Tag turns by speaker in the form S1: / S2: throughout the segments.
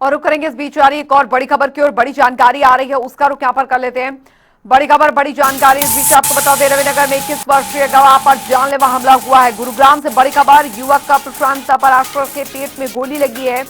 S1: और रुक करेंगे इस बीच जारी एक और बड़ी खबर की और बड़ी जानकारी आ रही है, उसका रुख यहाँ पर कर लेते हैं। बड़ी खबर, बड़ी जानकारी इस बीच आपको बता दें, रविनगर में 21 वर्षीय गवाह पर जानलेवा हमला हुआ है। गुरुग्राम से बड़ी खबर, युवक का प्रशांत पराशर के पेट में गोली लगी है।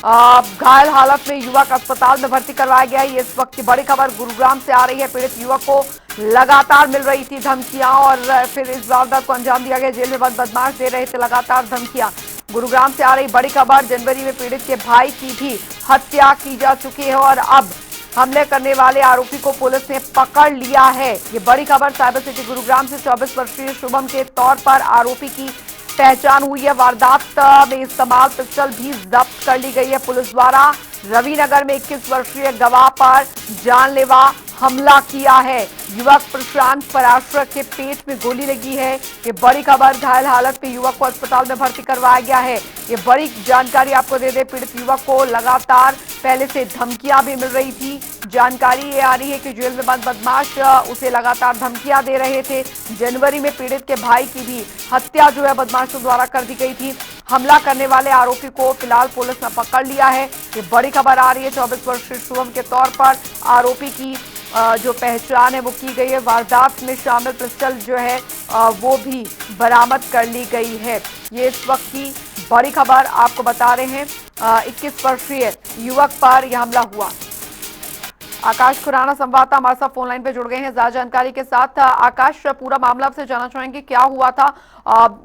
S1: घायल हालत में युवक अस्पताल में भर्ती करवाया गया है। ये इस वक्त की बड़ी खबर गुरुग्राम से आ रही है। पीड़ित युवक को लगातार मिल रही थी धमकियां और फिर इस वारदात को अंजाम दिया गया। जेल में बंद बदमाश दे रहे थे लगातार धमकियां। गुरुग्राम से आ रही बड़ी खबर, जनवरी में पीड़ित के भाई की भी हत्या की जा चुकी है और अब हमले करने वाले आरोपी को पुलिस ने पकड़ लिया है। ये बड़ी खबर साइबर सिटी गुरुग्राम से 24 वर्षीय शुभम के तौर पर आरोपी की पहचान हुई है। वारदात में इस्तेमाल पिस्टल भी जब्त कर ली गई है पुलिस द्वारा। रविनगर में 21 वर्षीय गवाह पर जानलेवा हमला किया है। युवक प्रशांत पराशर के पेट में गोली लगी है। ये बड़ी खबर, घायल हालत में युवक को अस्पताल में भर्ती करवाया गया है। ये बड़ी जानकारी आपको दे दे, पीड़ित युवक को लगातार पहले से धमकियां भी मिल रही थी। जानकारी ये आ रही है कि जेल में बंद बदमाश उसे लगातार धमकियां दे रहे थे। जनवरी में पीड़ित के भाई की भी हत्या जो है बदमाशों द्वारा कर दी गई थी। हमला करने वाले आरोपी को फिलहाल पुलिस ने पकड़ लिया है। ये बड़ी खबर आ रही है। 24 वर्षीय शुभम के तौर पर आरोपी की जो पहचान है वो की गई है। वारदात में शामिल पिस्टल जो है वो भी बरामद कर ली गई है। ये इस वक्त की बड़ी खबर आपको बता रहे हैं। 21 वर्षीय युवक पर यह हमला हुआ। आकाश खुराना संवाददाता हमारे साथ फोन लाइन पे जुड़ गए हैं ज्यादा जानकारी के साथ। आकाश, पूरा मामला आपसे जानना चाहेंगे, क्या हुआ था,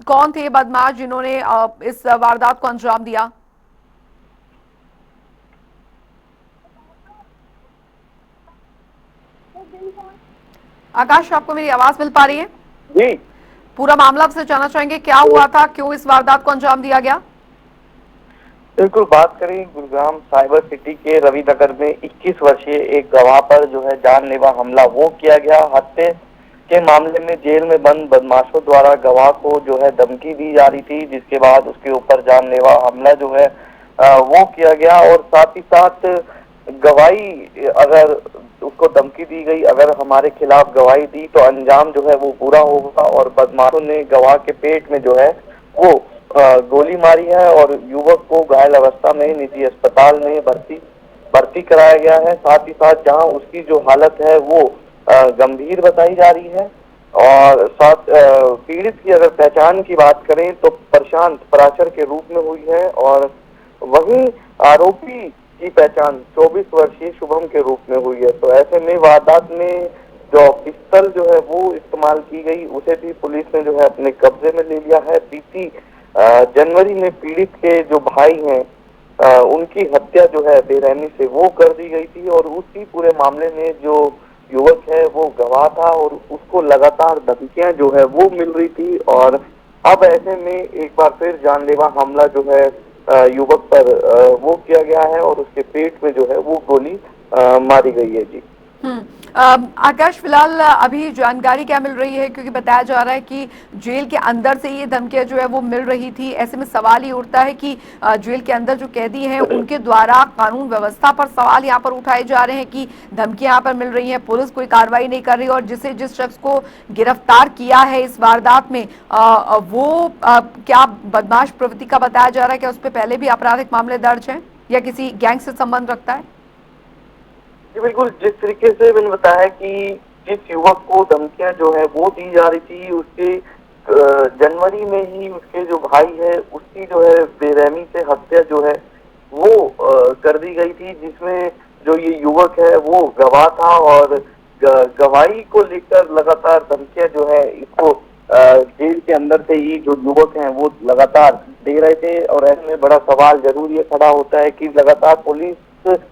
S1: कौन थे बदमाश जिन्होंने इस वारदात को अंजाम दिया? आकाश, आपको मेरी आवाज मिल पा रही है?
S2: जी,
S1: पूरा मामला आपसे जानना चाहेंगे, क्या हुआ था, क्यों इस वारदात को अंजाम दिया गया?
S2: बिल्कुल। बात करें गुरुग्राम साइबर सिटी के रविनगर में 21 वर्षीय एक गवाह पर जो है जानलेवा हमला वो किया गया। हत्या के मामले में जेल में बंद बदमाशों द्वारा गवाह को जो है धमकी दी जा रही थी, जिसके बाद उसके ऊपर जानलेवा हमला जो है वो किया गया। और साथ ही साथ गवाही, अगर उसको धमकी दी गई, अगर हमारे खिलाफ गवाही दी तो अंजाम जो है वो पूरा होगा। और बदमाशों ने गवाह के पेट में जो है वो गोली मारी है और युवक को घायल अवस्था में निजी अस्पताल में भर्ती कराया गया है। साथ ही साथ जहां उसकी जो हालत है वो गंभीर बताई जा रही है। और साथ पीड़ित की अगर पहचान की बात करें तो प्रशांत पराशर के रूप में हुई है और वहीं आरोपी की पहचान 24 वर्षीय शुभम के रूप में हुई है। तो ऐसे में वारदात में जो पिस्तल जो है वो इस्तेमाल की गई, उसे भी पुलिस ने जो है अपने कब्जे में ले लिया है। बीती जनवरी में पीड़ित के जो भाई हैं उनकी हत्या जो है बेरहमी से वो कर दी गई थी और उसी पूरे मामले में जो युवक है वो गवाह था और उसको लगातार धमकियां जो है वो मिल रही थी। और अब ऐसे में एक बार फिर जानलेवा हमला जो है युवक पर वो किया गया है और उसके पेट में जो है वो गोली मारी गई है। जी
S1: आकाश, फिलहाल अभी जानकारी क्या मिल रही है, क्योंकि बताया जा रहा है कि जेल के अंदर से ये धमकियां जो है वो मिल रही थी। ऐसे में सवाल ये उठता है कि जेल के अंदर जो कैदी हैं उनके द्वारा कानून व्यवस्था पर सवाल यहाँ पर उठाए जा रहे हैं कि धमकियां यहाँ पर मिल रही हैं, पुलिस कोई कार्रवाई नहीं कर रही और जिस शख्स को गिरफ्तार किया है इस वारदात में वो क्या बदमाश प्रवृत्ति का बताया जा रहा है, क्या उस पर पहले भी आपराधिक मामले दर्ज है या किसी गैंग से संबंध रखता है?
S2: जी बिल्कुल। जिस तरीके से मैंने बताया कि जिस युवक को धमकियां जो है वो दी जा रही थी, उसके जनवरी में ही उसके जो भाई है उसकी जो है बेरहमी से हत्या जो है वो कर दी गई थी, जिसमें जो ये युवक है वो गवाह था और गवाही को लेकर लगातार धमकियां जो है इसको जेल के अंदर से ही जो युवक हैं वो लगातार दे रहे थे। और ऐसे में बड़ा सवाल जरूर ये खड़ा होता है कि लगातार पुलिस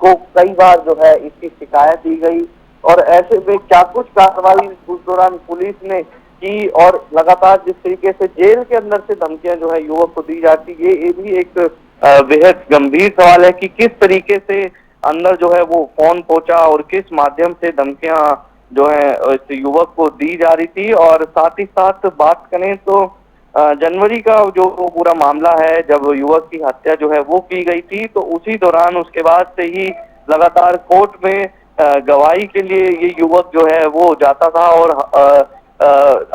S2: को कई बार जो है इसकी शिकायत दी गई और ऐसे में क्या कुछ कार्रवाई उस दौरान पुलिस ने की और लगातार जिस तरीके से जेल के अंदर से धमकियां जो है युवक को दी जाती है, ये भी एक बेहद गंभीर सवाल है कि किस तरीके से अंदर जो है वो फोन पहुंचा और किस माध्यम से धमकियां जो है इस युवक को दी जा रही थी। और साथ ही साथ बात करें तो जनवरी का जो पूरा मामला है, जब युवक की हत्या जो है वो की गई थी, तो उसी दौरान उसके बाद से ही लगातार कोर्ट में गवाही के लिए ये युवक जो है वो जाता था और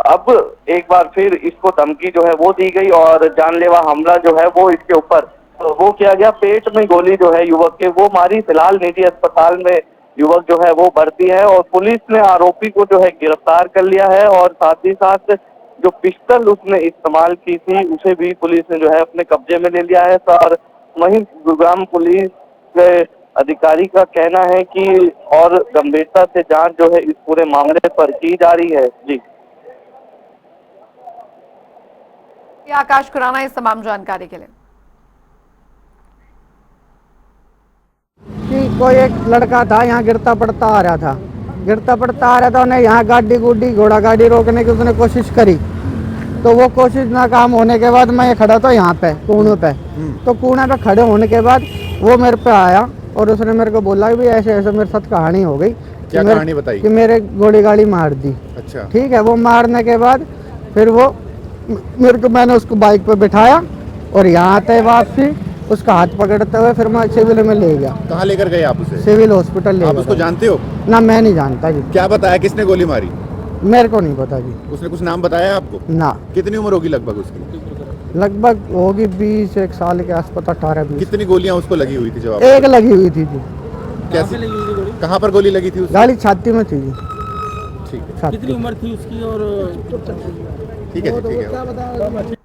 S2: अब एक बार फिर इसको धमकी जो है वो दी गई और जानलेवा हमला जो है वो इसके ऊपर वो किया गया। पेट में गोली जो है युवक के वो मारी। फिलहाल निजी अस्पताल में युवक जो है वो भर्ती है और पुलिस ने आरोपी को जो है गिरफ्तार कर लिया है और साथ ही साथ जो पिस्टल उसने इस्तेमाल की थी उसे भी पुलिस ने जो है अपने कब्जे में ले लिया है। और वहीं गुरुग्राम पुलिस के अधिकारी का कहना है कि और गंभीरता से जांच जो है इस पूरे मामले पर की जा रही है। जी
S1: आकाश खुराना इस तमाम जानकारी के लिए।
S3: कि कोई एक लड़का था यहाँ गिरता पड़ता आ रहा था उन्हें यहाँ गाड़ी गुड्डी घोड़ा गाड़ी रोकने की उसने कोशिश करी, तो वो कोशिश नाकाम होने के बाद मैं खड़ा था यहाँ पे कूड़े पे। तो कूड़े पे खड़े होने के बाद वो मेरे पे आया और उसने मेरे को बोला कि भाई ऐसे ऐसे मेरे साथ कहानी हो गई।
S4: क्या कहानी बताई?
S3: कि मेरे गोली गाड़ी मार दी।
S4: अच्छा,
S3: ठीक है। वो मारने के बाद फिर वो मैंने उसको बाइक पे बिठाया और यहाँ आते वापसी उसका हाथ पकड़ते हुए फिर मैं सिविल में ले गया।
S4: कहाँ लेकर गए आप उसे?
S3: सिविल हॉस्पिटल ले
S4: आप
S3: गया।
S4: उसको जानते हो?
S3: ना मैं नहीं जानता जी।
S4: क्या बताया, किसने गोली मारी?
S3: मेरे को नहीं पता जी।
S4: उसने कुछ नाम बताया आपको?
S3: ना।
S4: कितनी उम्र होगी लगभग उसकी?
S3: लगभग होगी 20 साल के आसपास, 18-20।
S4: कितनी गोलियां उसको लगी हुई थी जब आप?
S3: एक लगी हुई थी जी।
S4: कैसे लगी हुई थी गोली? कहाँ पर गोली लगी थी उसकी?
S3: गाड़ी छाती में थी जी।
S4: ठीक है।
S5: कितनी उम्र थी उसकी और
S4: ठीक है।